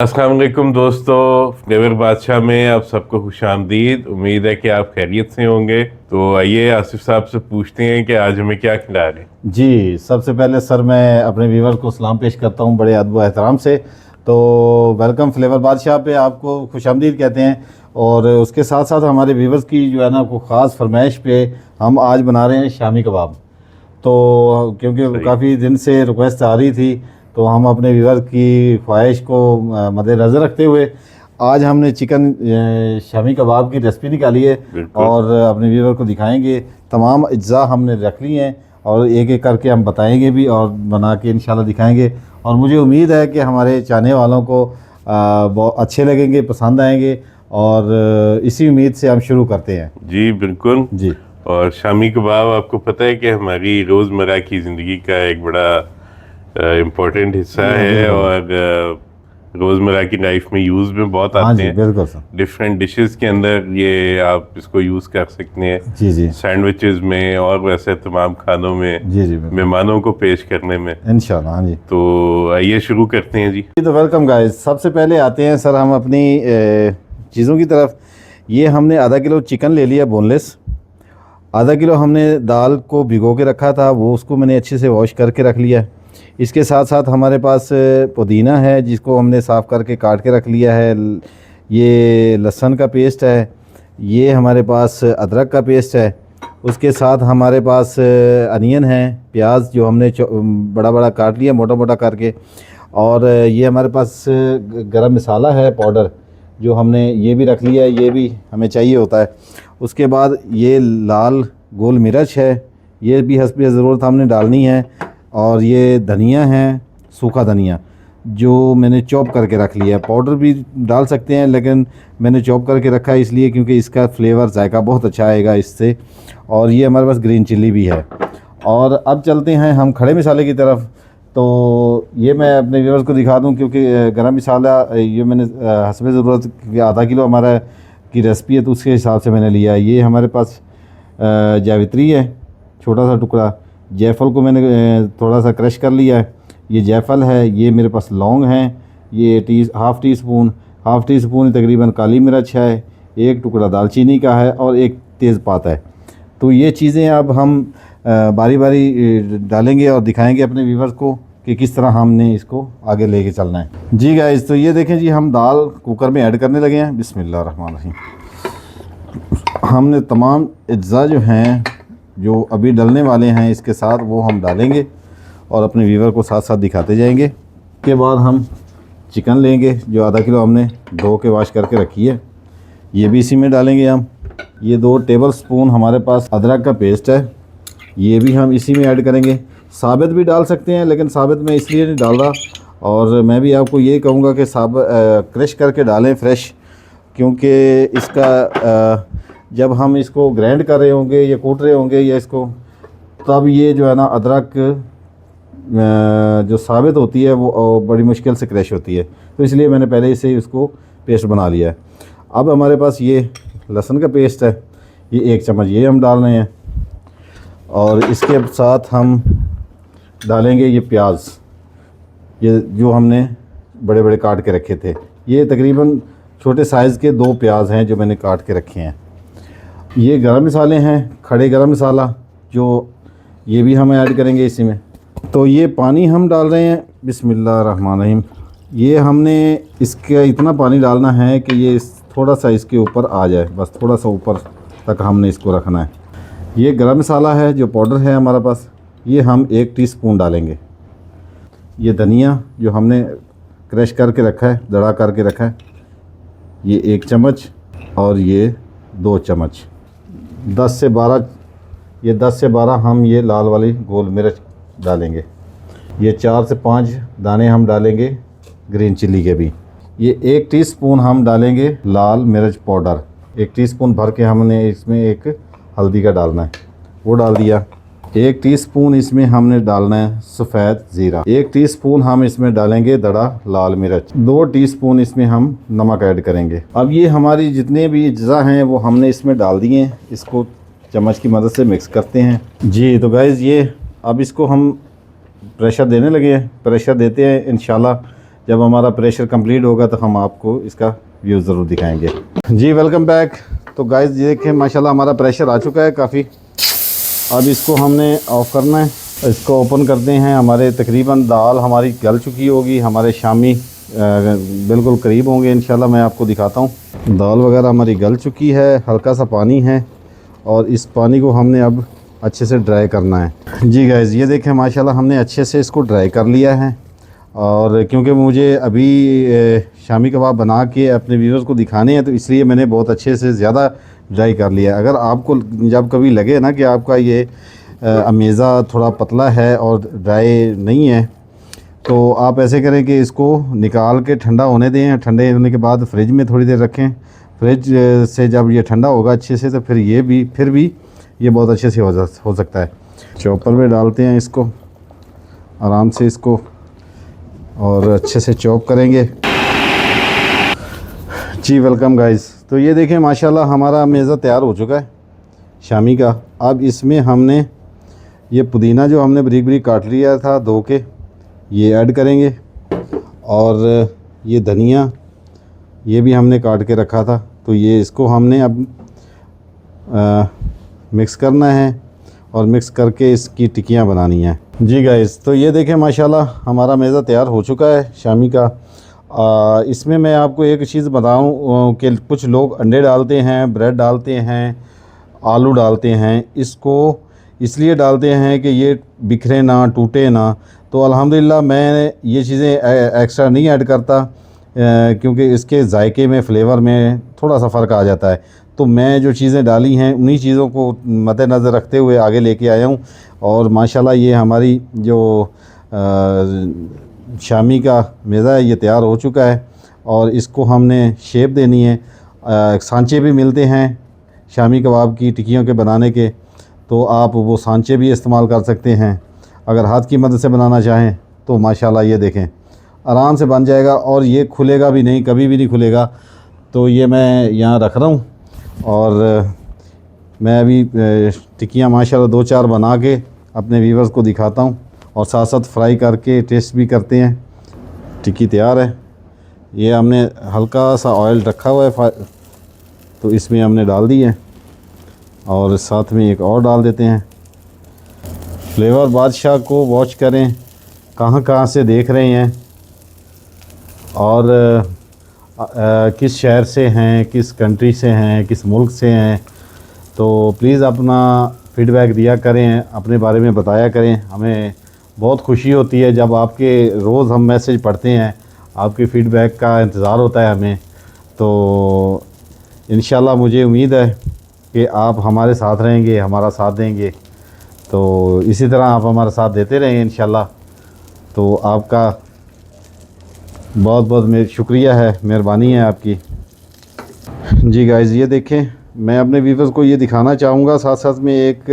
अस्सलाम वालेकुम दोस्तों, फ्लेवर बादशाह में आप सबको खुशामदीद। उम्मीद है कि आप खैरियत से होंगे। तो आइए आसिफ साहब से पूछते हैं कि आज हमें क्या खिला रहे हैं। जी, सबसे पहले सर मैं अपने व्यूवर को सलाम पेश करता हूँ बड़े अदब व एहतराम से। तो वेलकम फ्लेवर बादशाह पे आपको खुशामदीद कहते हैं। और उसके साथ साथ हमारे व्यूवर्स की जो है ना को ख़ास फरमाइश पे हम आज बना रहे हैं शामी कबाब। तो क्योंकि सही। काफ़ी दिन से रिक्वेस्ट आ रही थी, तो हम अपने व्यूवर की ख्वाहिश को मद्देनज़र रखते हुए आज हमने चिकन शामी कबाब की रेसिपी निकाली है बिल्कुल। और अपने व्यूवर को दिखाएंगे। तमाम अज्जा हमने रख ली हैं और एक एक करके हम बताएंगे भी और बना के इंशाल्लाह दिखाएंगे। और मुझे उम्मीद है कि हमारे चाहने वालों को बहुत अच्छे लगेंगे, पसंद आएंगे। और इसी उम्मीद से हम शुरू करते हैं। जी बिल्कुल। जी और शामी कबाब आपको पता है कि हमारी रोज़मर्रा की ज़िंदगी का एक बड़ा इम्पोर्टेंट हिस्सा है बिल्कुल। और रोज़मर्रा की लाइफ में यूज़ में बहुत हाँ आते जी, हैं। बिल्कुल सर। डिफरेंट डिशेस के अंदर ये आप इसको यूज़ कर सकते हैं, जी जी सैंडविचेस में और वैसे तमाम खानों में, जी जी बिल्कुल, मेहमानों को पेश करने में। इंशाल्लाह। हाँ जी। तो आइए शुरू करते हैं जी। तो वेलकम गाइस। सबसे पहले आते हैं सर हम अपनी चीज़ों की तरफ। ये हमने आधा किलो चिकन ले लिया बोनलेस। आधा किलो हमने दाल को भिगो के रखा था, वो उसको मैंने अच्छे से वॉश करके रख लिया। इसके साथ साथ हमारे पास पुदीना है जिसको हमने साफ़ करके काट के रख लिया है। ये लहसुन का पेस्ट है। ये हमारे पास अदरक का पेस्ट है। उसके साथ हमारे पास अनियन है, प्याज जो हमने बड़ा बड़ा काट लिया मोटा मोटा करके। और ये हमारे पास गरम मसाला है पाउडर, जो हमने ये भी रख लिया है, ये भी हमें चाहिए होता है। उसके बाद ये लाल गोल मिर्च है, ये भी हस्बे ज़रूरत हमने डालनी है। और ये धनिया है, सूखा धनिया, जो मैंने चॉप करके रख लिया है। पाउडर भी डाल सकते हैं लेकिन मैंने चॉप करके रखा है इसलिए क्योंकि इसका फ्लेवर जायका बहुत अच्छा आएगा इससे। और ये हमारे पास ग्रीन चिल्ली भी है। और अब चलते हैं हम खड़े मसाले की तरफ। तो ये मैं अपने व्यूअर्स को दिखा दूं क्योंकि गरम मसाला ये मैंने हस्बे ज़रूरत आधा किलो हमारा की रेसिपी है तो उसके हिसाब से मैंने लिया है। ये हमारे पास जावित्री है, छोटा सा टुकड़ा। जायफल को मैंने थोड़ा सा क्रश कर लिया है, ये जायफल है। ये मेरे पास लौंग हैं, ये हाफ़ टी स्पून तकरीबन काली मिर्च है। एक टुकड़ा दालचीनी का है और एक तेज़पात है। तो ये चीज़ें अब हम बारी बारी डालेंगे और दिखाएंगे अपने व्यूवर्स को कि किस तरह हमने इसको आगे लेके चलना है। जी गाइस, तो ये देखें जी, हम दाल कुकर में ऐड करने लगे हैं। बिस्मिल्लाह रहमान रहीम। हमने तमाम अज्जा जो हैं जो अभी डलने वाले हैं इसके साथ वो हम डालेंगे और अपने व्यूवर को साथ साथ दिखाते जाएंगे। उसके बाद हम चिकन लेंगे जो आधा किलो हमने धो के वॉश करके रखी है, ये भी इसी में डालेंगे हम। ये 2 टेबल स्पून हमारे पास अदरक का पेस्ट है, ये भी हम इसी में ऐड करेंगे। साबित भी डाल सकते हैं लेकिन साबित मैं इसलिए नहीं डाल रहा। और मैं भी आपको ये कहूँगा कि क्रश करके डालें फ्रेश, क्योंकि इसका जब हम इसको ग्राइंड कर रहे होंगे या कूट रहे होंगे या इसको, तब ये जो है ना अदरक जो साबित होती है वो बड़ी मुश्किल से क्रश होती है। तो इसलिए मैंने पहले से उसको पेस्ट बना लिया है। अब हमारे पास ये लहसुन का पेस्ट है, ये 1 चम्मच ये हम डाल रहे हैं। और इसके साथ हम डालेंगे ये प्याज, ये जो हमने बड़े बड़े काट के रखे थे। ये तकरीबन छोटे साइज़ के 2 प्याज हैं जो मैंने काट के रखे हैं। ये गरम मसाले हैं, खड़े गरम मसाला, जो ये भी हम ऐड करेंगे इसी में। तो ये पानी हम डाल रहे हैं, बिस्मिल्लाह रहमान रहीम। ये हमने इसका इतना पानी डालना है कि ये थोड़ा सा इसके ऊपर आ जाए, बस थोड़ा सा ऊपर तक हमने इसको रखना है। ये गरम मसाला है जो पाउडर है हमारे पास, ये हम 1 टीस्पून डालेंगे। ये धनिया जो हमने क्रश करके रखा है, दड़ा करके रखा है, ये 1 चम्मच। और ये 2 चम्मच, 10 से 12 हम ये लाल वाली गोल मिर्च डालेंगे। ये 4 से 5 दाने हम डालेंगे ग्रीन चिल्ली के भी। ये 1 टीस्पून हम डालेंगे लाल मिर्च पाउडर, 1 टीस्पून भर के हमने इसमें एक हल्दी का डालना है, वो डाल दिया। 1 टीस्पून इसमें हमने डालना है सफ़ेद ज़ीरा। 1 टीस्पून हम इसमें डालेंगे दड़ा लाल मिर्च। 2 टीस्पून इसमें हम नमक ऐड करेंगे। अब ये हमारी जितने भी अज्जा हैं वो हमने इसमें डाल दिए हैं। इसको चम्मच की मदद से मिक्स करते हैं। जी तो गाइज़, ये अब इसको हम प्रेशर देने लगे हैं। प्रेशर देते हैं इंशाल्लाह जब हमारा प्रेशर कंप्लीट होगा तो हम आपको इसका व्यू ज़रूर दिखाएंगे। जी वेलकम बैक। तो गाइस ये देखें माशाल्लाह हमारा प्रेशर आ चुका है काफ़ी। अब इसको हमने ऑफ़ करना है, इसको ओपन करते हैं। हमारे तकरीबन दाल हमारी गल चुकी होगी, हमारे शामी बिल्कुल करीब होंगे इंशाल्लाह। मैं आपको दिखाता हूँ। दाल वगैरह हमारी गल चुकी है, हल्का सा पानी है और इस पानी को हमने अब अच्छे से ड्राई करना है। जी गाइस ये देखें माशाल्लाह हमने अच्छे से इसको ड्राई कर लिया है। और क्योंकि मुझे अभी शामी कबाब बना के अपने व्यूअर्स को दिखाने हैं तो इसलिए मैंने बहुत अच्छे से ज़्यादा ड्राई कर लिया। अगर आपको जब कभी लगे ना कि आपका ये अमेज़ा थोड़ा पतला है और ड्राई नहीं है तो आप ऐसे करें कि इसको निकाल के ठंडा होने दें। ठंडे होने के बाद फ्रिज में थोड़ी देर रखें। फ्रिज से जब ये ठंडा होगा अच्छे से तो फिर भी ये बहुत अच्छे से हो सकता है। चॉपर में डालते हैं इसको आराम से इसको और अच्छे से चॉप करेंगे। जी वेलकम गाइस। तो ये देखें माशाल्लाह हमारा मेज़ा तैयार हो चुका है शामी का। अब इसमें हमने ये पुदीना जो हमने बारीक बारीक काट लिया था धो के ये ऐड करेंगे और ये धनिया ये भी हमने काट के रखा था तो ये इसको हमने अब मिक्स करना है और मिक्स करके इसकी टिक्कियाँ बनानी हैं। जी गाइस तो ये देखें माशाल्लाह हमारा मेज़ा तैयार हो चुका है शामी का। इसमें मैं आपको एक चीज़ बताऊं कि कुछ लोग अंडे डालते हैं, ब्रेड डालते हैं, आलू डालते हैं। इसको इसलिए डालते हैं कि ये बिखरे ना, टूटे ना। तो अल्हम्दुलिल्लाह मैं ये चीज़ें एक्स्ट्रा नहीं ऐड करता क्योंकि इसके जायके में, फ्लेवर में थोड़ा सा फ़र्क आ जाता है। तो मैं जो चीज़ें डाली हैं उन्हीं चीज़ों को मद्देनज़र रखते हुए आगे लेके आया हूँ। और माशाल्लाह ये हमारी जो शामी का मेज़ा है ये तैयार हो चुका है और इसको हमने शेप देनी है। सांचे भी मिलते हैं शामी कबाब की टिक्कियों के बनाने के, तो आप वो सांचे भी इस्तेमाल कर सकते हैं। अगर हाथ की मदद से बनाना चाहें तो माशाल्लाह ये देखें आराम से बन जाएगा और ये खुलेगा भी नहीं, कभी भी नहीं खुलेगा। तो ये मैं यहाँ रख रहा हूँ और मैं अभी टिक्कियाँ माशाल्लाह 2-4 बना के अपने व्यूअर्स को दिखाता हूँ और साथ साथ फ्राई करके टेस्ट भी करते हैं। टिक्की तैयार है। ये हमने हल्का सा ऑयल रखा हुआ है तो इसमें हमने डाल दी है और साथ में एक और डाल देते हैं। फ्लेवर बादशाह को वॉच करें कहाँ कहाँ से देख रहे हैं और किस शहर से हैं, किस कंट्री से हैं, किस मुल्क से हैं। तो प्लीज़ अपना फ़ीडबैक दिया करें, अपने बारे में बताया करें। हमें बहुत खुशी होती है जब आपके रोज़ हम मैसेज पढ़ते हैं, आपके फ़ीडबैक का इंतज़ार होता है हमें। तो इंशाल्लाह मुझे उम्मीद है कि आप हमारे साथ रहेंगे, हमारा साथ देंगे। तो इसी तरह आप हमारा साथ देते रहेंगे इंशाल्लाह। तो आपका बहुत बहुत शुक्रिया है, मेहरबानी है आपकी। जी गाइज़ ये देखें मैं अपने व्यूअर्स को ये दिखाना चाहूँगा, साथ साथ में एक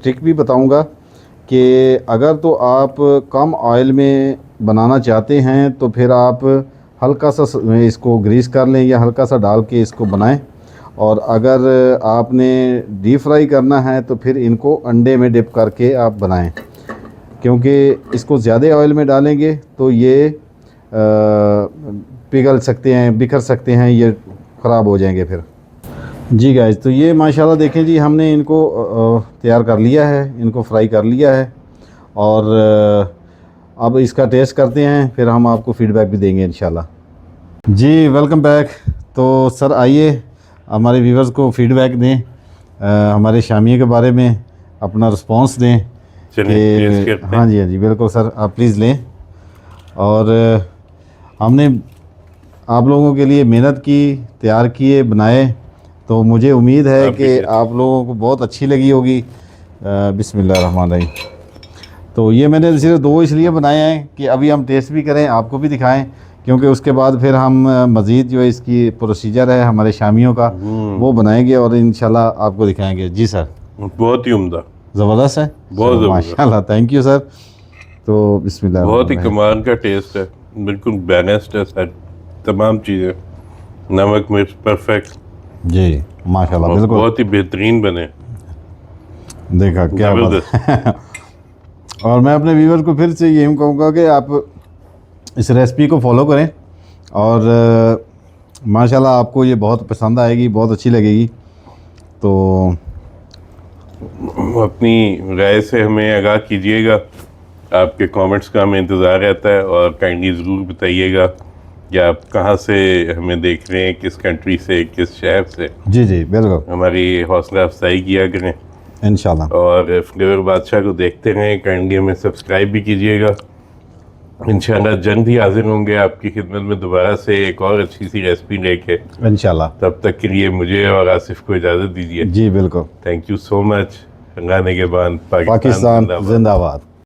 ट्रिक भी बताऊँगा कि अगर तो आप कम ऑयल में बनाना चाहते हैं तो फिर आप हल्का सा इसको ग्रीस कर लें या हल्का सा डाल के इसको बनाएं। और अगर आपने डीप फ्राई करना है तो फिर इनको अंडे में डिप करके आप बनाएं, क्योंकि इसको ज़्यादा ऑयल में डालेंगे तो ये पिघल सकते हैं, बिखर सकते हैं, ये ख़राब हो जाएंगे फिर। जी गाइस तो ये माशाल्लाह देखें जी हमने इनको तैयार कर लिया है, इनको फ्राई कर लिया है और अब इसका टेस्ट करते हैं, फिर हम आपको फ़ीडबैक भी देंगे इंशाल्लाह। जी वेलकम बैक। तो सर आइए हमारे व्यूवर्स को फ़ीडबैक दें, हमारे शामिया के बारे में अपना रिस्पांस दें। हाँ जी बिल्कुल सर, आप प्लीज़ लें। और हमने आप लोगों के लिए मेहनत की, तैयार किए, बनाए, तो मुझे उम्मीद है कि आप लोगों को बहुत अच्छी लगी होगी। बिस्मिल्लाहिर्रहमानिर्रहीम। तो ये मैंने सिर्फ 2 इसलिए बनाए हैं कि अभी हम टेस्ट भी करें, आपको भी दिखाएं, क्योंकि उसके बाद फिर हम मज़ीद जो इसकी प्रोसीजर है हमारे शामियों का वो बनाएंगे और इंशाल्लाह आपको दिखाएंगे। जी सर बहुत ही उम्दा, ज़बरदस्त है, बहुत माशाल्लाह, थैंक यू सर। तो बिस्मिल्लाह, बहुत ही कमाल का टेस्ट है, बिल्कुल बैलेंस्ड है सर, तमाम चीज़ें, नमक मिर्च परफेक्ट। जी माशाल्लाह, बिल्कुल बहुत ही बेहतरीन बने। देखा क्या बात है। और मैं अपने व्यूअर को फिर से यही कहूँगा कि आप इस रेसिपी को फॉलो करें और माशाल्लाह आपको ये बहुत पसंद आएगी, बहुत अच्छी लगेगी। तो अपनी राय से हमें आगाह कीजिएगा, आपके कमेंट्स का हमें इंतज़ार रहता है। और काइंडली ज़रूर बताइएगा कि आप कहाँ से हमें देख रहे हैं, किस कंट्री से, किस शहर से। जी जी बिल्कुल, हमारी हौसला अफजाई किया करें इंशाल्लाह। और फ्लेवर बादशाह को देखते रहें। काइंडली हमें सब्सक्राइब भी कीजिएगा। इंशाल्लाह जल्द ही हाजिर होंगे आपकी खिदमत में दोबारा से एक और अच्छी सी रेसिपी लेके। इंशाल्लाह। तब तक के लिए मुझे और आसिफ को इजाज़त दीजिए। जी बिल्कुल। Thank you so much. अल्लाह ने के बाद पाकिस्तान जिंदाबाद।